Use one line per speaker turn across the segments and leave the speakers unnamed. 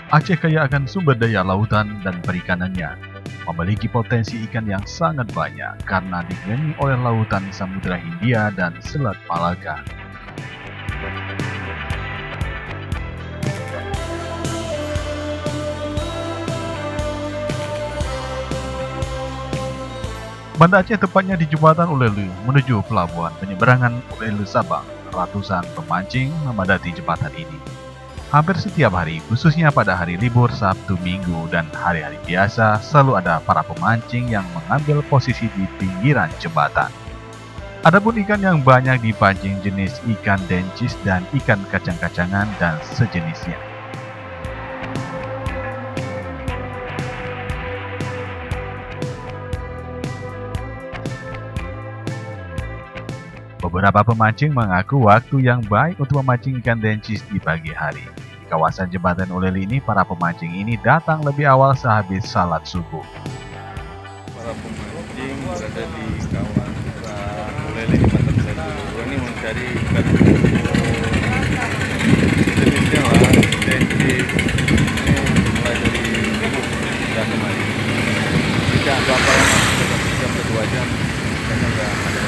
Aceh kaya akan sumber daya lautan dan perikanannya, memiliki potensi ikan yang sangat banyak karena dikelilingi oleh lautan Samudra Hindia dan Selat Malaka. Banda Aceh tepatnya di jembatan Ulelu menuju pelabuhan penyeberangan Ulelu Sabang. Ratusan pemancing memadati jembatan ini. Hampir setiap hari, khususnya pada hari libur Sabtu Minggu dan hari-hari biasa, selalu ada para pemancing yang mengambil posisi di pinggiran jembatan. Adapun ikan yang banyak dipancing jenis ikan dencis dan ikan kacang-kacangan dan sejenisnya. Beberapa pemancing mengaku waktu yang baik untuk memancing ikan dencis di pagi hari. Di kawasan jembatan Uleli ini, para pemancing ini datang lebih awal sehabis salat subuh.
Para pemancing berada di kawasan Ulele di Batam Satu ini mencari ikan jenisnya lah, dencis. Ini mulai dari subuh hingga kemarin. Tidak berapa lama, jam 2 jam, ikannya udah ada.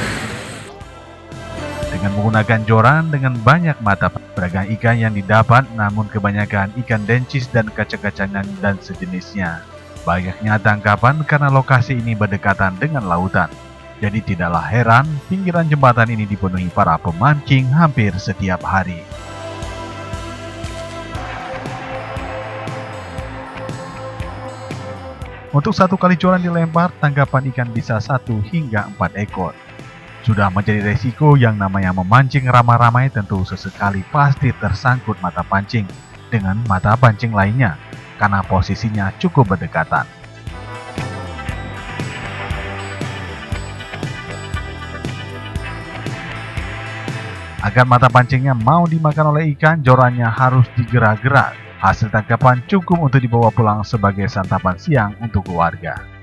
Dengan menggunakan joran dengan banyak mata, beragam ikan yang didapat, namun kebanyakan ikan dencis dan kacang-kacangan dan sejenisnya. Banyaknya tangkapan karena lokasi ini berdekatan dengan lautan. Jadi tidaklah heran pinggiran jembatan ini dipenuhi para pemancing hampir setiap hari. Untuk satu kali joran dilempar, tangkapan ikan bisa 1 hingga 4 ekor. Sudah menjadi resiko yang namanya memancing ramai-ramai, tentu sesekali pasti tersangkut mata pancing dengan mata pancing lainnya karena posisinya cukup berdekatan. Agar mata pancingnya mau dimakan oleh ikan, jorannya harus digerak-gerak. Hasil tangkapan cukup untuk dibawa pulang sebagai santapan siang untuk keluarga.